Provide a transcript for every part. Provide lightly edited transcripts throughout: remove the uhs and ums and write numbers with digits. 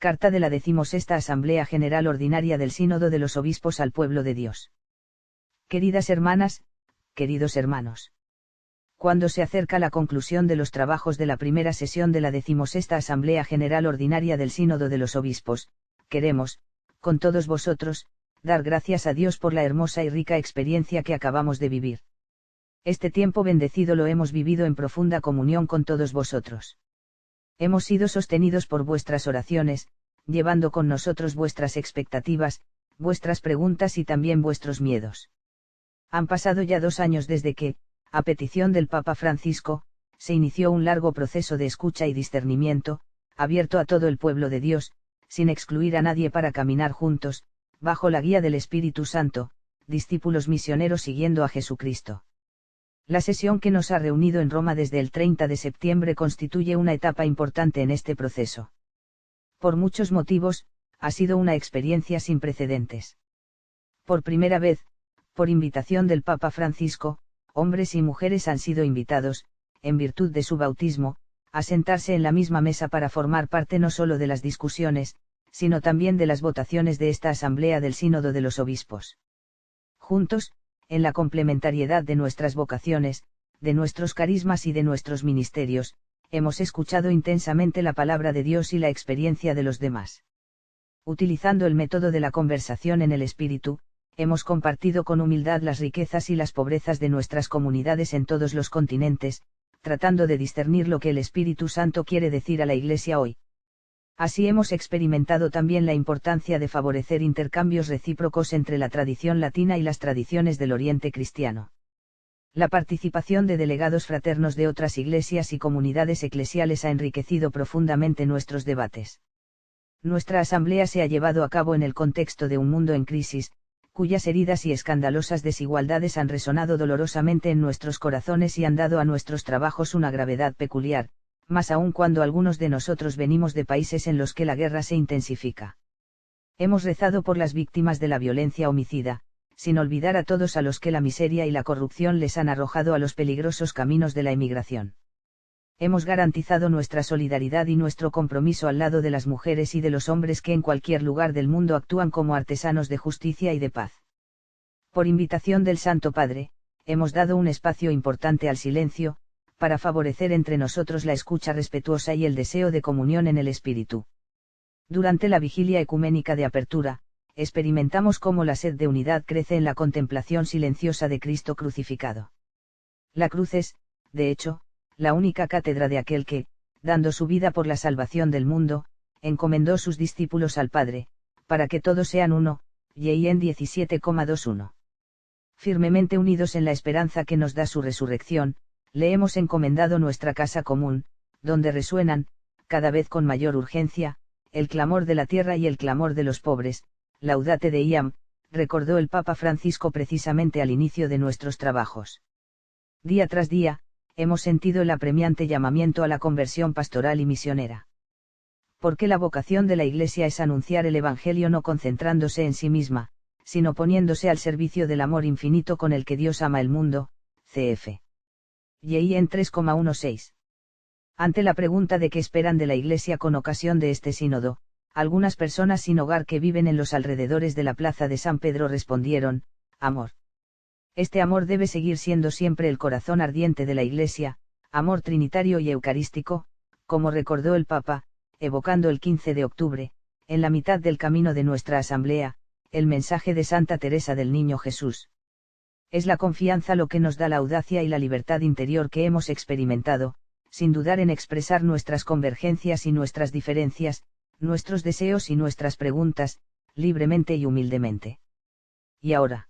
Carta de la 16ª Asamblea General Ordinaria del Sínodo de los Obispos al Pueblo de Dios. Queridas hermanas, queridos hermanos. Cuando se acerca la conclusión de los trabajos de la primera sesión de la 16ª Asamblea General Ordinaria del Sínodo de los Obispos, queremos, con todos vosotros, dar gracias a Dios por la hermosa y rica experiencia que acabamos de vivir. Este tiempo bendecido lo hemos vivido en profunda comunión con todos vosotros. Hemos sido sostenidos por vuestras oraciones, llevando con nosotros vuestras expectativas, vuestras preguntas y también vuestros miedos. Han pasado ya 2 años desde que, a petición del Papa Francisco, se inició un largo proceso de escucha y discernimiento, abierto a todo el pueblo de Dios, sin excluir a nadie para caminar juntos, bajo la guía del Espíritu Santo, discípulos misioneros siguiendo a Jesucristo. La sesión que nos ha reunido en Roma desde el 30 de septiembre constituye una etapa importante en este proceso. Por muchos motivos, ha sido una experiencia sin precedentes. Por primera vez, por invitación del Papa Francisco, hombres y mujeres han sido invitados, en virtud de su bautismo, a sentarse en la misma mesa para formar parte no solo de las discusiones, sino también de las votaciones de esta Asamblea del Sínodo de los Obispos. Juntos, en la complementariedad de nuestras vocaciones, de nuestros carismas y de nuestros ministerios, hemos escuchado intensamente la palabra de Dios y la experiencia de los demás. Utilizando el método de la conversación en el Espíritu, hemos compartido con humildad las riquezas y las pobrezas de nuestras comunidades en todos los continentes, tratando de discernir lo que el Espíritu Santo quiere decir a la Iglesia hoy. Así hemos experimentado también la importancia de favorecer intercambios recíprocos entre la tradición latina y las tradiciones del Oriente cristiano. La participación de delegados fraternos de otras iglesias y comunidades eclesiales ha enriquecido profundamente nuestros debates. Nuestra asamblea se ha llevado a cabo en el contexto de un mundo en crisis, cuyas heridas y escandalosas desigualdades han resonado dolorosamente en nuestros corazones y han dado a nuestros trabajos una gravedad peculiar, más aún cuando algunos de nosotros venimos de países en los que la guerra se intensifica. Hemos rezado por las víctimas de la violencia homicida, sin olvidar a todos a los que la miseria y la corrupción les han arrojado a los peligrosos caminos de la emigración. Hemos garantizado nuestra solidaridad y nuestro compromiso al lado de las mujeres y de los hombres que en cualquier lugar del mundo actúan como artesanos de justicia y de paz. Por invitación del Santo Padre, hemos dado un espacio importante al silencio, para favorecer entre nosotros la escucha respetuosa y el deseo de comunión en el Espíritu. Durante la vigilia ecuménica de apertura, experimentamos cómo la sed de unidad crece en la contemplación silenciosa de Cristo crucificado. La cruz es, de hecho, la única cátedra de aquel que, dando su vida por la salvación del mundo, encomendó sus discípulos al Padre, para que todos sean uno, J.I.N. 17,21. Firmemente unidos en la esperanza que nos da su resurrección, le hemos encomendado nuestra casa común, donde resuenan, cada vez con mayor urgencia, el clamor de la tierra y el clamor de los pobres, Laudate Deiam, recordó el Papa Francisco precisamente al inicio de nuestros trabajos. Día tras día, hemos sentido el apremiante llamamiento a la conversión pastoral y misionera. Porque la vocación de la Iglesia es anunciar el Evangelio no concentrándose en sí misma, sino poniéndose al servicio del amor infinito con el que Dios ama el mundo, cf. J.I.N. 3,16. Ante la pregunta de qué esperan de la Iglesia con ocasión de este sínodo, algunas personas sin hogar que viven en los alrededores de la plaza de San Pedro respondieron, amor. Este amor debe seguir siendo siempre el corazón ardiente de la Iglesia, amor trinitario y eucarístico, como recordó el Papa, evocando el 15 de octubre, en la mitad del camino de nuestra asamblea, el mensaje de Santa Teresa del Niño Jesús. Es la confianza lo que nos da la audacia y la libertad interior que hemos experimentado, sin dudar en expresar nuestras convergencias y nuestras diferencias, nuestros deseos y nuestras preguntas, libremente y humildemente. Y ahora,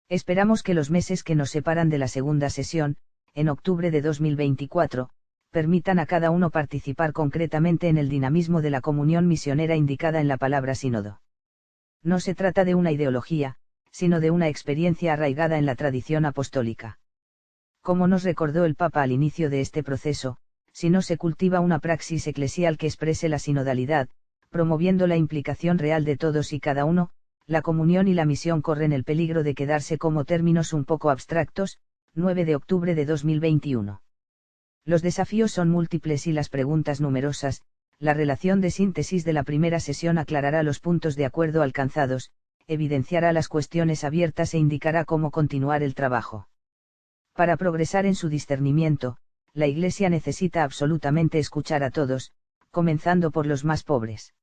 esperamos que los meses que nos separan de la segunda sesión, en octubre de 2024, permitan a cada uno participar concretamente en el dinamismo de la comunión misionera indicada en la palabra sínodo. No se trata de una ideología, sino de una experiencia arraigada en la tradición apostólica. Como nos recordó el Papa al inicio de este proceso, si no se cultiva una praxis eclesial que exprese la sinodalidad, promoviendo la implicación real de todos y cada uno, la comunión y la misión corren el peligro de quedarse como términos un poco abstractos. 9 de octubre de 2021. Los desafíos son múltiples y las preguntas numerosas, la relación de síntesis de la primera sesión aclarará los puntos de acuerdo alcanzados, evidenciará las cuestiones abiertas e indicará cómo continuar el trabajo. Para progresar en su discernimiento, la Iglesia necesita absolutamente escuchar a todos, comenzando por los más pobres.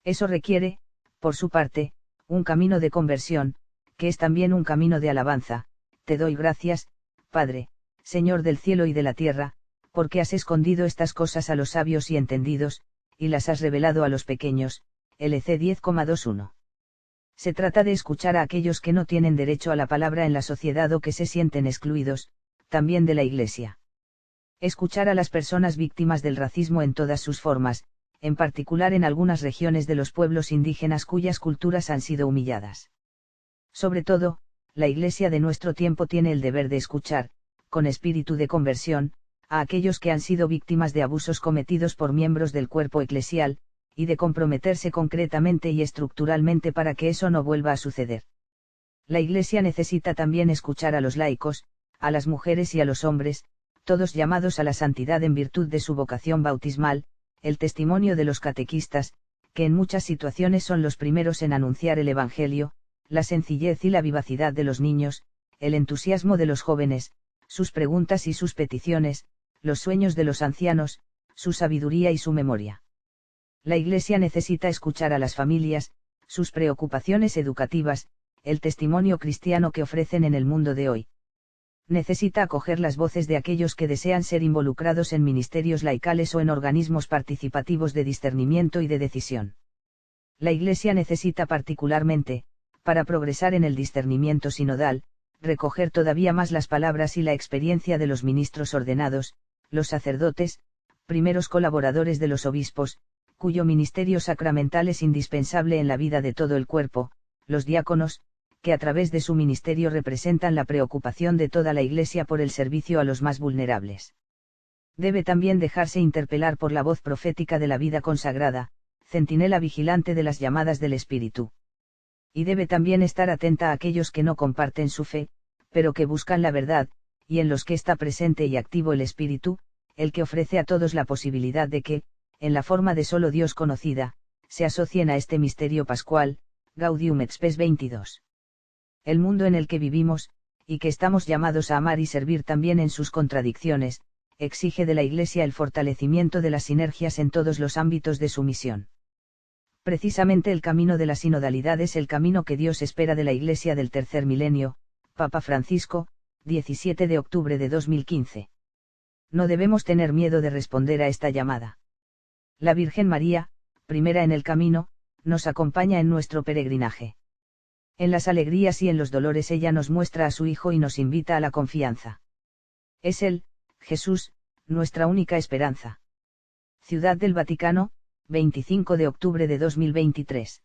Eso requiere, por su parte, un camino de conversión, que es también un camino de alabanza. Te doy gracias, Padre, Señor del cielo y de la tierra, porque has escondido estas cosas a los sabios y entendidos, y las has revelado a los pequeños. LC 10,21. Se trata de escuchar a aquellos que no tienen derecho a la palabra en la sociedad o que se sienten excluidos, también de la Iglesia. Escuchar a las personas víctimas del racismo en todas sus formas, en particular en algunas regiones de los pueblos indígenas cuyas culturas han sido humilladas. Sobre todo, la Iglesia de nuestro tiempo tiene el deber de escuchar, con espíritu de conversión, a aquellos que han sido víctimas de abusos cometidos por miembros del cuerpo eclesial, y de comprometerse concretamente y estructuralmente para que eso no vuelva a suceder. La Iglesia necesita también escuchar a los laicos, a las mujeres y a los hombres, todos llamados a la santidad en virtud de su vocación bautismal, el testimonio de los catequistas, que en muchas situaciones son los primeros en anunciar el Evangelio, la sencillez y la vivacidad de los niños, el entusiasmo de los jóvenes, sus preguntas y sus peticiones, los sueños de los ancianos, su sabiduría y su memoria. La Iglesia necesita escuchar a las familias, sus preocupaciones educativas, el testimonio cristiano que ofrecen en el mundo de hoy. Necesita acoger las voces de aquellos que desean ser involucrados en ministerios laicales o en organismos participativos de discernimiento y de decisión. La Iglesia necesita particularmente, para progresar en el discernimiento sinodal, recoger todavía más las palabras y la experiencia de los ministros ordenados, los sacerdotes, primeros colaboradores de los obispos, cuyo ministerio sacramental es indispensable en la vida de todo el cuerpo, los diáconos, que a través de su ministerio representan la preocupación de toda la Iglesia por el servicio a los más vulnerables. Debe también dejarse interpelar por la voz profética de la vida consagrada, centinela vigilante de las llamadas del Espíritu. Y debe también estar atenta a aquellos que no comparten su fe, pero que buscan la verdad, y en los que está presente y activo el Espíritu, el que ofrece a todos la posibilidad de que, en la forma de solo Dios conocida, se asocien a este misterio pascual. Gaudium et Spes 22. El mundo en el que vivimos, y que estamos llamados a amar y servir también en sus contradicciones, exige de la Iglesia el fortalecimiento de las sinergias en todos los ámbitos de su misión. Precisamente el camino de la sinodalidad es el camino que Dios espera de la Iglesia del tercer milenio. Papa Francisco, 17 de octubre de 2015. No debemos tener miedo de responder a esta llamada. La Virgen María, primera en el camino, nos acompaña en nuestro peregrinaje. En las alegrías y en los dolores ella nos muestra a su Hijo y nos invita a la confianza. Es Él, Jesús, nuestra única esperanza. Ciudad del Vaticano, 25 de octubre de 2023.